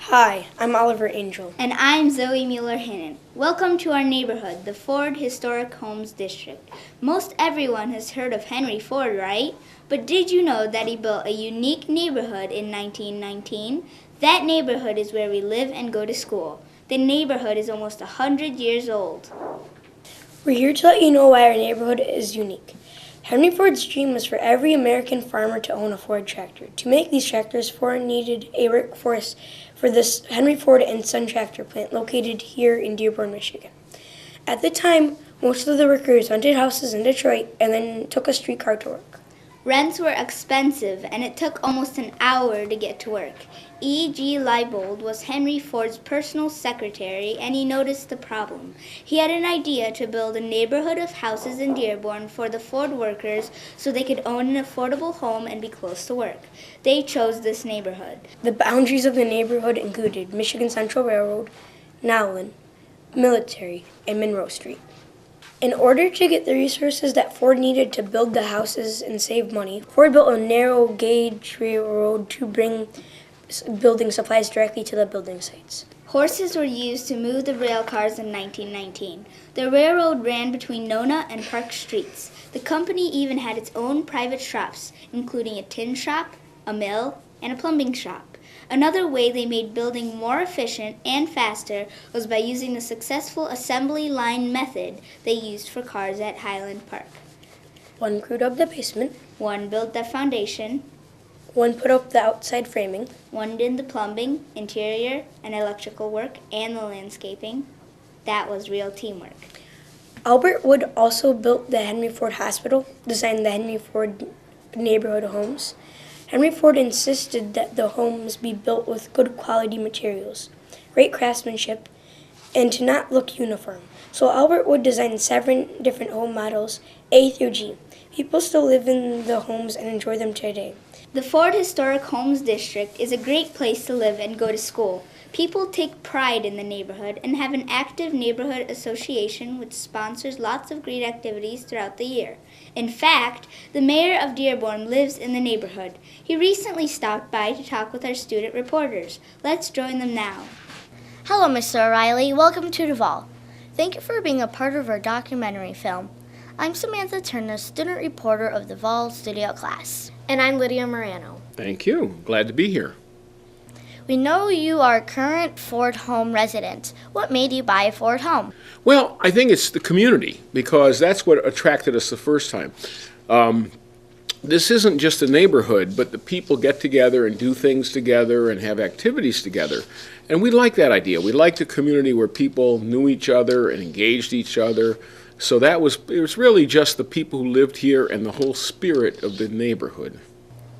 Hi, I'm Oliver Angel. And I'm Zoe Mueller-Hinnon. Welcome to our neighborhood, the Ford Historic Homes District. Most everyone has heard of Henry Ford, right? But did you know that he built a unique neighborhood in 1919? That neighborhood is where we live and go to school. The neighborhood is almost 100 years old. We're here to let you know why our neighborhood is unique. Henry Ford's dream was for every American farmer to own a Ford tractor. To make these tractors, Ford needed a workforce for this Henry Ford and Son tractor plant located here in Dearborn, Michigan. At the time, most of the workers rented houses in Detroit and then took a streetcar to work. Rents were expensive, and it took almost an hour to get to work. E.G. Leibold was Henry Ford's personal secretary, and he noticed the problem. He had an idea to build a neighborhood of houses in Dearborn for the Ford workers so they could own an affordable home and be close to work. They chose this neighborhood. The boundaries of the neighborhood included Michigan Central Railroad, Nowlin, Military, and Monroe Street. In order to get the resources that Ford needed to build the houses and save money, Ford built a narrow gauge railroad to bring building supplies directly to the building sites. Horses were used to move the rail cars in 1919. The railroad ran between Nona and Park Streets. The company even had its own private shops, including a tin shop, a mill, and a plumbing shop. Another way they made building more efficient and faster was by using the successful assembly line method they used for cars at Highland Park. One crewed up the basement, One built the foundation, one put up the outside framing, one did the plumbing, interior, and electrical work, and the landscaping. That was real teamwork. Albert Wood also built the Henry Ford Hospital, designed the Henry Ford neighborhood homes. Henry Ford insisted that the homes be built with good quality materials, great craftsmanship, and to not look uniform. So Albert Wood designed 7 different home models, A through G. People still live in the homes and enjoy them today. The Ford Historic Homes District is a great place to live and go to school. People take pride in the neighborhood and have an active neighborhood association which sponsors lots of great activities throughout the year. In fact, the mayor of Dearborn lives in the neighborhood. He recently stopped by to talk with our student reporters. Let's join them now. Hello, Mr. O'Reilly. Welcome to Duvall. Thank you for being a part of our documentary film. I'm Samantha Turner, student reporter of the Duvall Studio class. And I'm Lydia Morano. Thank you. Glad to be here. We know you are a current Ford home resident. What made you buy a Ford home? Well, I think it's the community, because that's what attracted us the first time. This isn't just a neighborhood, but the people get together and do things together and have activities together. And we like that idea. We liked a community where people knew each other and engaged each other. So it was really just the people who lived here and the whole spirit of the neighborhood.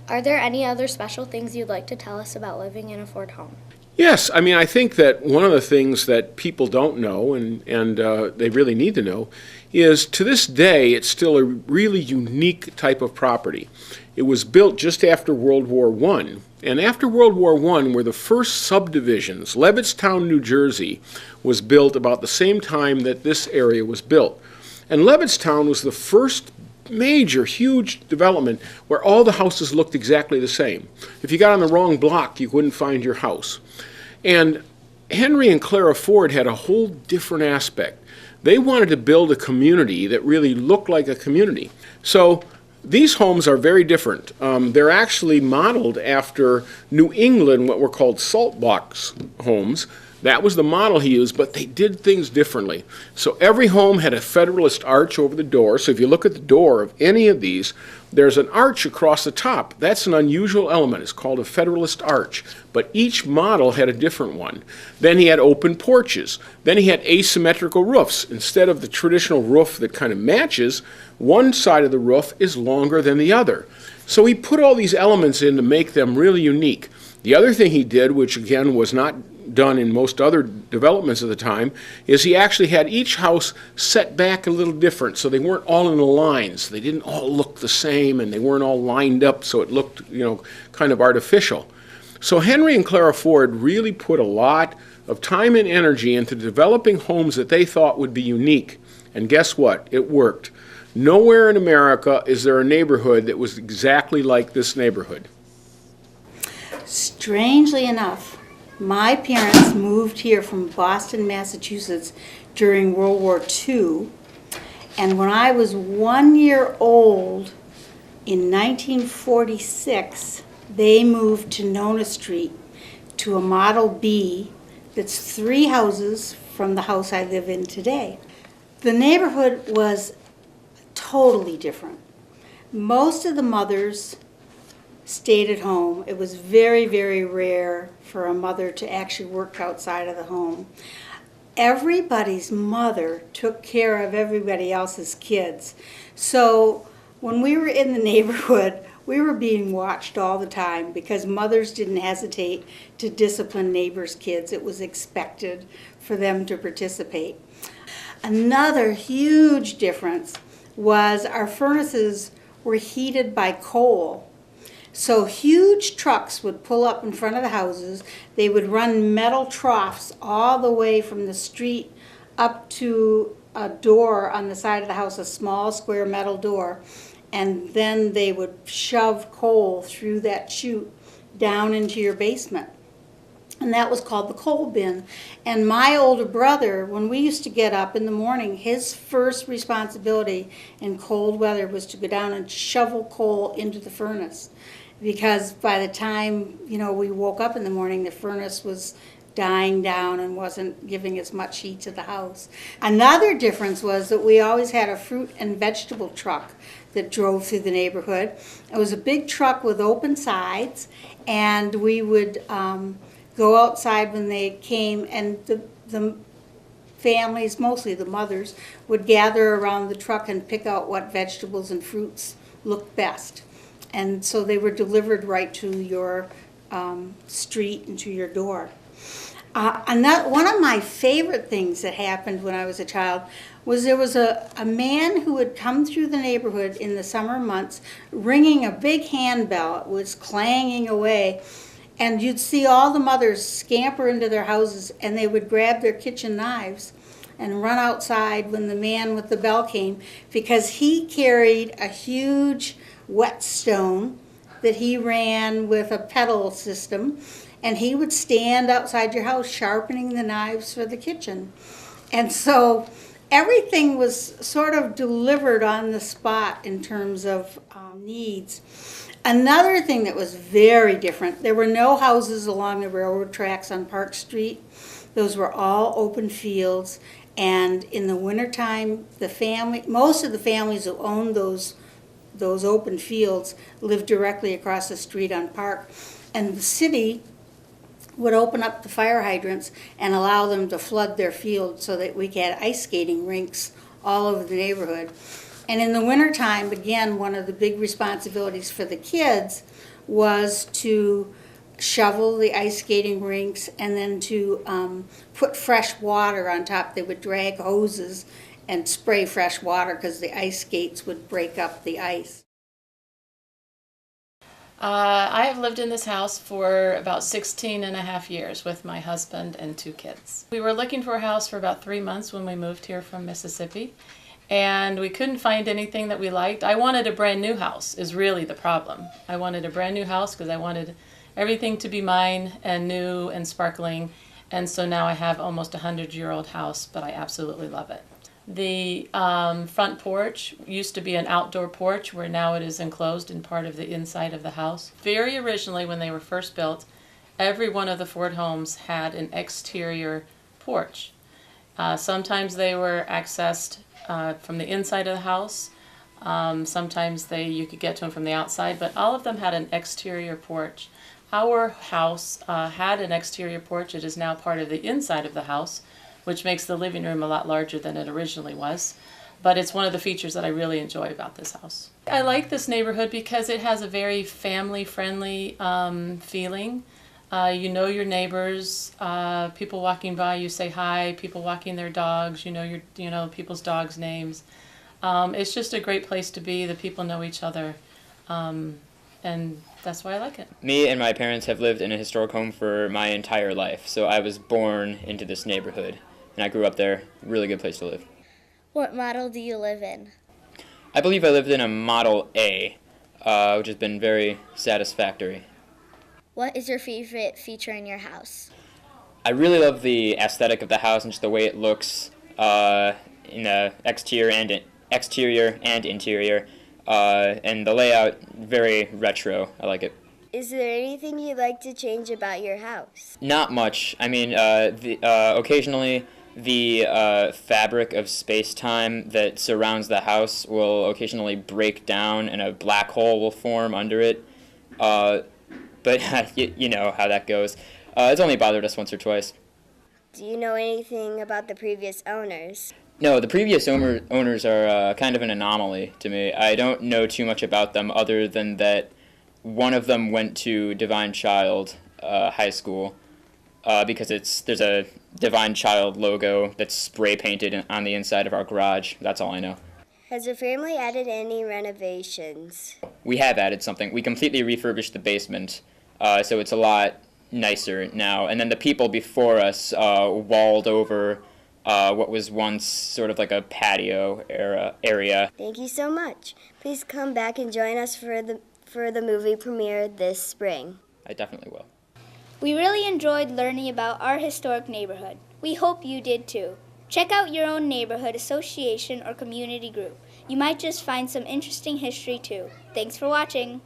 Are there any other special things you'd like to tell us about living in a Ford home? Yes, I mean, I think that one of the things that people don't know and they really need to know is to this day it's still a really unique type of property. It was built just after World War I, and after World War I were the first subdivisions. Levittstown, New Jersey was built about the same time that this area was built. And Levittstown was the first major, huge development where all the houses looked exactly the same. If you got on the wrong block, you wouldn't find your house. And Henry and Clara Ford had a whole different aspect. They wanted to build a community that really looked like a community. So these homes are very different. They're actually modeled after New England, what were called salt box homes. That was the model he used, but they did things differently. So every home had a Federalist arch over the door. So if you look at the door of any of these, there's an arch across the top. That's an unusual element. It's called a Federalist arch. But each model had a different one. Then he had open porches. Then he had asymmetrical roofs. Instead of the traditional roof that kind of matches, one side of the roof is longer than the other. So he put all these elements in to make them really unique. The other thing he did, which again was not done in most other developments of the time, is he actually had each house set back a little different, so they weren't all in the lines. They didn't all look the same, and they weren't all lined up, so it looked, kind of artificial. So Henry and Clara Ford really put a lot of time and energy into developing homes that they thought would be unique. And guess what? It worked. Nowhere in America is there a neighborhood that was exactly like this neighborhood. Strangely enough, My parents moved here from Boston, Massachusetts during World War II. And when I was 1 year old in 1946, they moved to Nona Street to a Model B that's 3 houses from the house I live in today. The neighborhood was totally different. Most of the mothers stayed at home. It was very, very rare for a mother to actually work outside of the home. Everybody's mother took care of everybody else's kids. So when we were in the neighborhood, we were being watched all the time because mothers didn't hesitate to discipline neighbors' kids. It was expected for them to participate. Another huge difference was our furnaces were heated by coal. So huge trucks would pull up in front of the houses. They would run metal troughs all the way from the street up to a door on the side of the house, a small square metal door. And then they would shove coal through that chute down into your basement. And that was called the coal bin. And my older brother, when we used to get up in the morning, his first responsibility in cold weather was to go down and shovel coal into the furnace. Because by the time, we woke up in the morning, the furnace was dying down and wasn't giving as much heat to the house. Another difference was that we always had a fruit and vegetable truck that drove through the neighborhood. It was a big truck with open sides, and we would go outside when they came, and the families, mostly the mothers, would gather around the truck and pick out what vegetables and fruits looked best. And so they were delivered right to your street and to your door. One of my favorite things that happened when I was a child was there was a man who would come through the neighborhood in the summer months ringing a big handbell. It was clanging away. And you'd see all the mothers scamper into their houses, and they would grab their kitchen knives and run outside when the man with the bell came, because he carried a huge whetstone that he ran with a pedal system, and he would stand outside your house sharpening the knives for the kitchen. And so everything was sort of delivered on the spot in terms of needs. Another thing that was very different, there were no houses along the railroad tracks on Park Street. Those were all open fields, and in the wintertime, most of the families who owned those open fields lived directly across the street on Park, and the city would open up the fire hydrants and allow them to flood their fields so that we could have ice skating rinks all over the neighborhood. And in the wintertime, again, one of the big responsibilities for the kids was to shovel the ice skating rinks and then to put fresh water on top. They would drag hoses and spray fresh water because the ice skates would break up the ice. I have lived in this house for about 16 and a half years with my husband and 2 kids. We were looking for a house for about 3 months when we moved here from Mississippi, and we couldn't find anything that we liked. I wanted a brand new house is really the problem. I wanted a brand new house because I wanted everything to be mine and new and sparkling, and so now I have almost a 100-year-old house, but I absolutely love it. The front porch used to be an outdoor porch, where now it is enclosed in part of the inside of the house. Very originally, when they were first built, every one of the Ford homes had an exterior porch. Sometimes they were accessed from the inside of the house. Sometimes you could get to them from the outside, but all of them had an exterior porch. Our house had an exterior porch. It is now part of the inside of the house, which makes the living room a lot larger than it originally was. But it's one of the features that I really enjoy about this house. I like this neighborhood because it has a very family-friendly feeling. You know your neighbors, people walking by, you say hi, people walking their dogs, you know people's dogs' names. It's just a great place to be. The people know each other, and that's why I like it. Me and my parents have lived in a historic home for my entire life, so I was born into this neighborhood, and I grew up there. Really good place to live. What model do you live in? I believe I lived in a Model A, which has been very satisfactory. What is your favorite feature in your house? I really love the aesthetic of the house and just the way it looks in the exterior and interior. And the layout, very retro. I like it. Is there anything you'd like to change about your house? Not much. I mean, occasionally the fabric of space-time that surrounds the house will occasionally break down and a black hole will form under it. But you know how that goes. It's only bothered us once or twice. Do you know anything about the previous owners? No, the previous owners are kind of an anomaly to me. I don't know too much about them other than that one of them went to Divine Child High School because there's a Divine Child logo that's spray painted on the inside of our garage. That's all I know. Has your family added any renovations? We have added something. We completely refurbished the basement, so it's a lot nicer now. And then the people before us walled over what was once sort of like a patio area. Thank you so much. Please come back and join us for the movie premiere this spring. I definitely will. We really enjoyed learning about our historic neighborhood. We hope you did too. Check out your own neighborhood association or community group. You might just find some interesting history too. Thanks for watching.